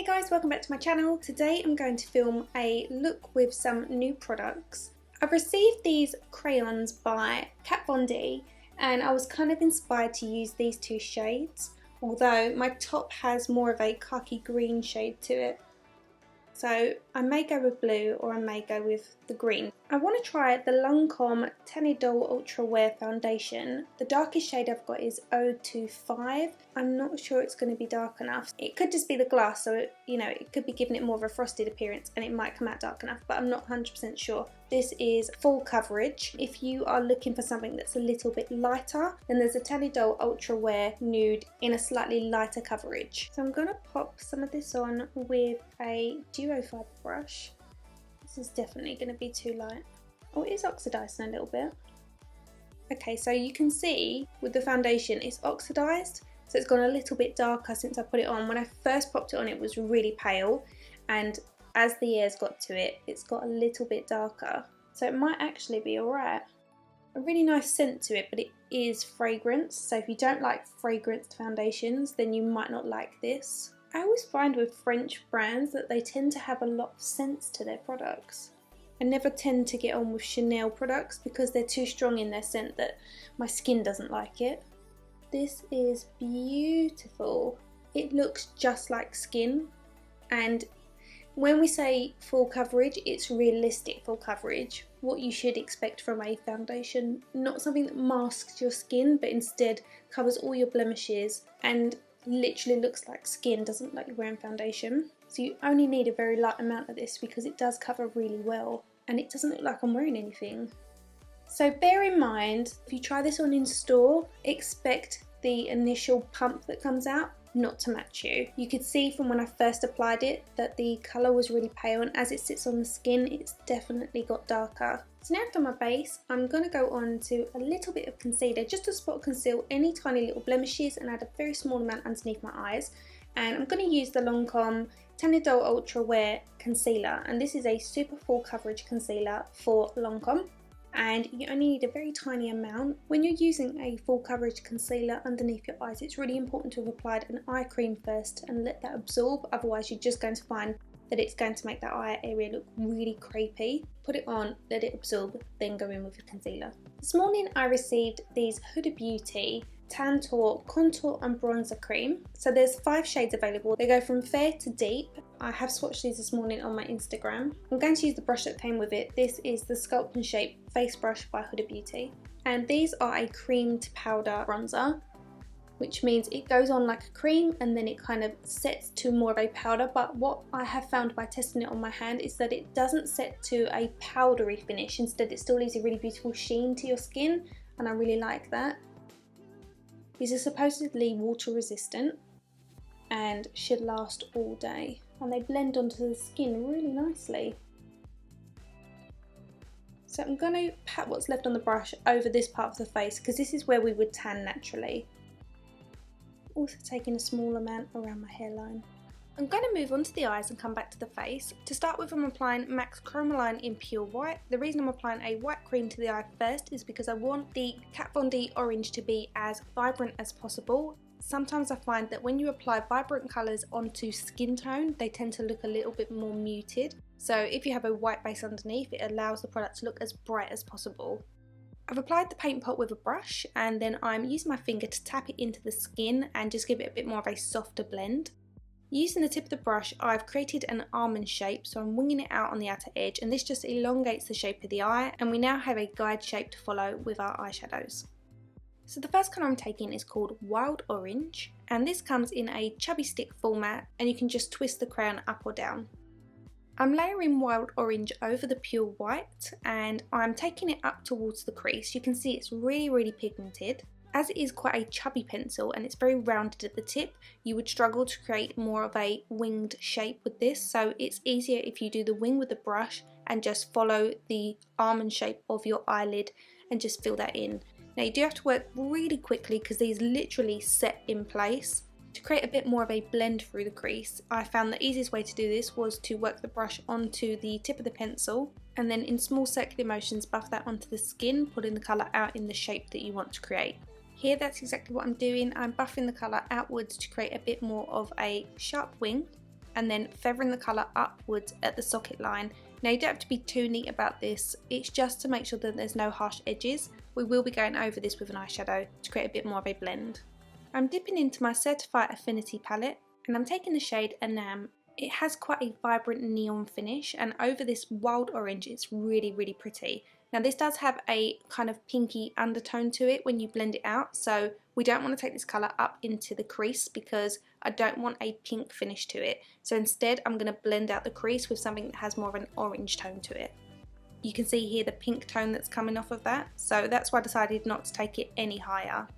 Hey guys, welcome back to my channel. Today I'm going to film a look with some new products. I've received these crayons by KatVonD and I was kind of inspired to use these two shades, although my top has more of a khaki green shade to it. So I may go with blue or I may go with the green. I want to try the Lancôme Idole Ultra Wear Foundation. The darkest shade I've got is 025. I'm not sure it's going to be dark enough. It could just be the glass, so it could be giving it more of a frosted appearance and it might come out dark enough, but I'm not 100% sure. This is full coverage. If you are looking for something that's a little bit lighter, then there's a Idole Ultra Wear Nude in a slightly lighter coverage. So I'm going to pop some of this on with a duo fibre brush. This is definitely going to be too light. Oh, it is oxidising a little bit. Okay, so you can see with the foundation it's oxidised, so it's gone a little bit darker since I put it on. When I first popped it on, it was really pale, and as the years got to it, it's got a little bit darker. So it might actually be alright. A really nice scent to it, but it is fragrance, so if you don't like fragranced foundations, then you might not like this. I always find with French brands that they tend to have a lot of scents to their products. I never tend to get on with Chanel products because they're too strong in their scent that my skin doesn't like it. This is beautiful. It looks just like skin, and when we say full coverage, it's realistic full coverage. What you should expect from a foundation, not something that masks your skin, but instead covers all your blemishes and literally looks like skin, doesn't look like you're wearing foundation. So you only need a very light amount of this because it does cover really well and it doesn't look like I'm wearing anything. So bear in mind, if you try this on in store, expect the initial pump that comes out not to match you. You could see from when I first applied it that the colour was really pale, and as it sits on the skin it's definitely got darker. So now I've done my base, I'm going to go on to a little bit of concealer just to spot conceal any tiny little blemishes and add a very small amount underneath my eyes. And I'm going to use the Lancôme Idole Ultra Wear Concealer, and this is a super full coverage concealer for Lancôme. And you only need a very tiny amount. When you're using a full coverage concealer underneath your eyes, it's really important to have applied an eye cream first and let that absorb, otherwise you're just going to find that it's going to make that eye area look really crepey. Put it on, let it absorb, then go in with your concealer. This morning I received these Huda Beauty Tantour Contour and Bronzer Cream. So there's 5 shades available. They go from fair to deep. I have swatched these this morning on my Instagram. I'm going to use the brush that came with it. This is the Sculpt and Shape Face Brush by Huda Beauty. And these are a cream to powder bronzer, which means it goes on like a cream and then it kind of sets to more of a powder. But what I have found by testing it on my hand is that it doesn't set to a powdery finish. Instead, it still leaves a really beautiful sheen to your skin, and I really like that. These are supposedly water resistant and should last all day, and they blend onto the skin really nicely. So I'm going to pat what's left on the brush over this part of the face because this is where we would tan naturally. Also taking a small amount around my hairline. I'm going to move on to the eyes and come back to the face. To start with, I'm applying MAC's Chromaline in Pure White. The reason I'm applying a white cream to the eye first is because I want the KatVonD orange to be as vibrant as possible. Sometimes I find that when you apply vibrant colours onto skin tone, they tend to look a little bit more muted. So if you have a white base underneath, it allows the product to look as bright as possible. I've applied the paint pot with a brush, and then I'm using my finger to tap it into the skin and just give it a bit more of a softer blend. Using the tip of the brush, I've created an almond shape, so I'm winging it out on the outer edge, and this just elongates the shape of the eye, and we now have a guide shape to follow with our eyeshadows. So the first colour I'm taking is called Wild Orange, and this comes in a chubby stick format, and you can just twist the crayon up or down. I'm layering Wild Orange over the Pure White, and I'm taking it up towards the crease. You can see it's really pigmented. As it is quite a chubby pencil and it's very rounded at the tip, you would struggle to create more of a winged shape with this, so it's easier if you do the wing with the brush and just follow the almond shape of your eyelid and just fill that in. Now you do have to work really quickly because these literally set in place. To create a bit more of a blend through the crease, I found the easiest way to do this was to work the brush onto the tip of the pencil and then in small circular motions buff that onto the skin, putting the colour out in the shape that you want to create. Here that's exactly what I'm doing. I'm buffing the colour outwards to create a bit more of a sharp wing, and then feathering the colour upwards at the socket line. Now you don't have to be too neat about this, it's just to make sure that there's no harsh edges. We will be going over this with an eyeshadow to create a bit more of a blend. I'm dipping into my Certifeye Affinity palette and I'm taking the shade Enam. It has quite a vibrant neon finish, and over this wild orange it's really pretty. Now this does have a kind of pinky undertone to it when you blend it out, so we don't want to take this colour up into the crease because I don't want a pink finish to it. So instead I'm going to blend out the crease with something that has more of an orange tone to it. You can see here the pink tone that's coming off of that, so that's why I decided not to take it any higher.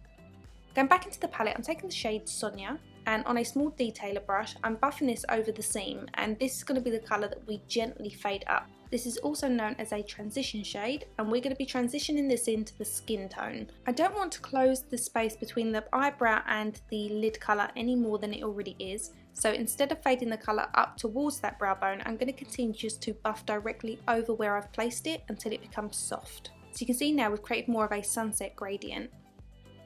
Going back into the palette, I'm taking the shade Shonagh, and on a small detailer brush I'm buffing this over the seam, and this is going to be the colour that we gently fade up. This is also known as a transition shade, and we're going to be transitioning this into the skin tone. I don't want to close the space between the eyebrow and the lid colour any more than it already is, so instead of fading the colour up towards that brow bone, I'm going to continue just to buff directly over where I've placed it until it becomes soft. So you can see now we've created more of a sunset gradient.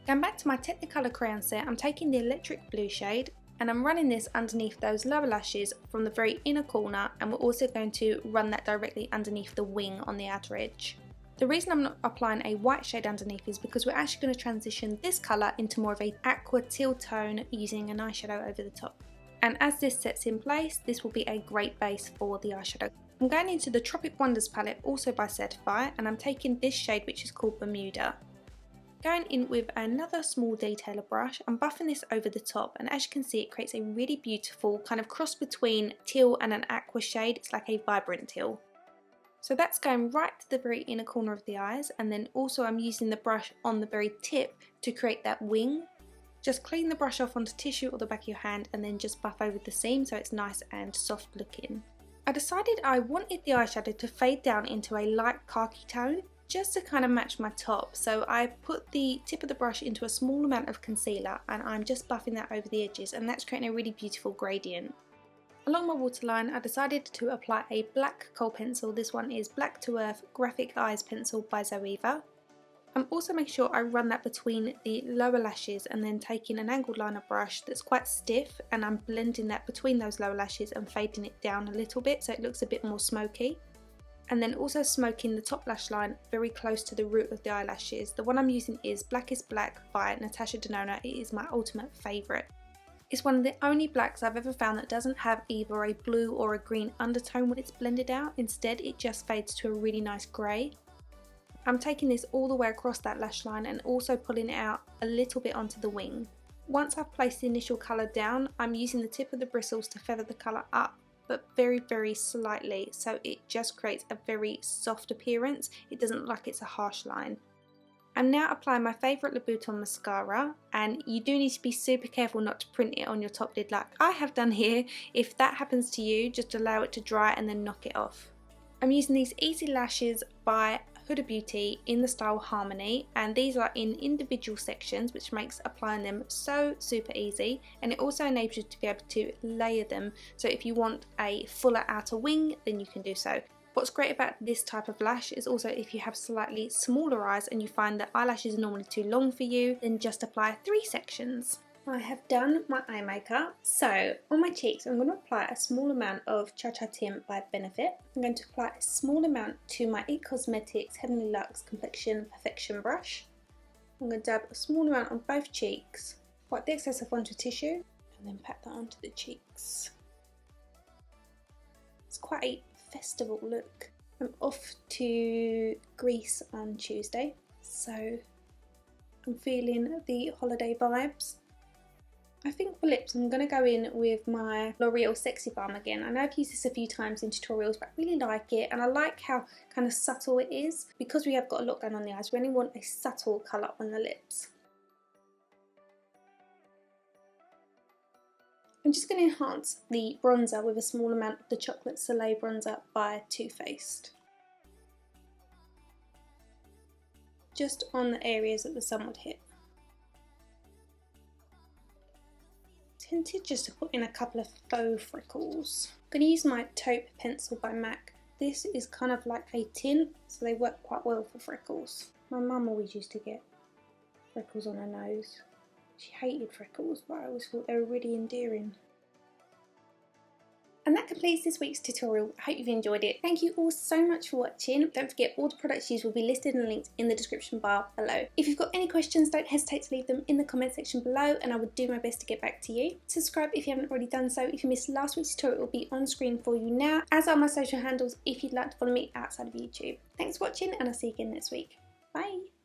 Going back to my Technicolor crayon set, I'm taking the electric blue shade and I'm running this underneath those lower lashes from the very inner corner, and we're also going to run that directly underneath the wing on the outer edge. The reason I'm not applying a white shade underneath is because we're actually going to transition this colour into more of an aqua teal tone using an eyeshadow over the top. And as this sets in place, this will be a great base for the eyeshadow. I'm going into the Tropic Wonders palette, also by Certifeye, and I'm taking this shade which is called Bermuda. Going in with another small detailer brush, I'm buffing this over the top, and as you can see it creates a really beautiful kind of cross between teal and an aqua shade. It's like a vibrant teal. So that's going right to the very inner corner of the eyes, and then also I'm using the brush on the very tip to create that wing. Just clean the brush off onto tissue or the back of your hand and then just buff over the seam so it's nice and soft looking. I decided I wanted the eyeshadow to fade down into a light khaki tone, just to kind of match my top, so I put the tip of the brush into a small amount of concealer and I'm just buffing that over the edges, and that's creating a really beautiful gradient. Along my waterline I decided to apply a black kohl pencil. This one is Black to Earth Graphic Eyes Pencil by ZOEVA. I'm also making sure I run that between the lower lashes and then taking an angled liner brush that's quite stiff, and I'm blending that between those lower lashes and fading it down a little bit so it looks a bit more smoky. And then also smoking the top lash line very close to the root of the eyelashes. The one I'm using is Black is Black by Natasha Denona. It is my ultimate favourite. It's one of the only blacks I've ever found that doesn't have either a blue or a green undertone when it's blended out. Instead it just fades to a really nice grey. I'm taking this all the way across that lash line and also pulling it out a little bit onto the wing. Once I've placed the initial colour down, I'm using the tip of the bristles to feather the colour up, but very slightly, so it just creates a very soft appearance. It doesn't look like it's a harsh line. I'm now applying my favourite Louboutin mascara, and you do need to be super careful not to print it on your top lid like I have done here. If that happens to you, just allow it to dry and then knock it off. I'm using these Easy Lashes by HUDA Beauty in the style Harmony, and these are in individual sections, which makes applying them so super easy, and it also enables you to be able to layer them, so if you want a fuller outer wing then you can do so. What's great about this type of lash is also if you have slightly smaller eyes and you find that eyelashes are normally too long for you, then just apply 3 sections. I have done my eye makeup, so on my cheeks I'm going to apply a small amount of Cha Cha Tint by Benefit. I'm going to apply a small amount to my IT Cosmetics Heavenly Luxe Complexion Perfection brush. I'm going to dab a small amount on both cheeks, wipe the excess off onto tissue and then pat that onto the cheeks. It's quite a festival look. I'm off to Greece on Tuesday, so I'm feeling the holiday vibes. I think for lips I'm going to go in with my L'Oreal Sexy Balm again. I know I've used this a few times in tutorials, but I really like it, and I like how kind of subtle it is. Because we have got a lot going on the eyes, we only want a subtle colour on the lips. I'm just going to enhance the bronzer with a small amount of the Chocolate Soleil bronzer by Too Faced. Just on the areas that the sun would hit. Tempted just to put in a couple of faux freckles. I'm going to use my taupe pencil by MAC. This is kind of like a tint, so they work quite well for freckles. My mum always used to get freckles on her nose. She hated freckles, but I always thought they were really endearing. And that completes this week's tutorial. I hope you've enjoyed it. Thank you all so much for watching. Don't forget, all the products used will be listed and linked in the description bar below. If you've got any questions, don't hesitate to leave them in the comment section below and I will do my best to get back to you. Subscribe if you haven't already done so. If you missed last week's tutorial, it will be on screen for you now, as are my social handles if you'd like to follow me outside of YouTube. Thanks for watching and I'll see you again next week. Bye!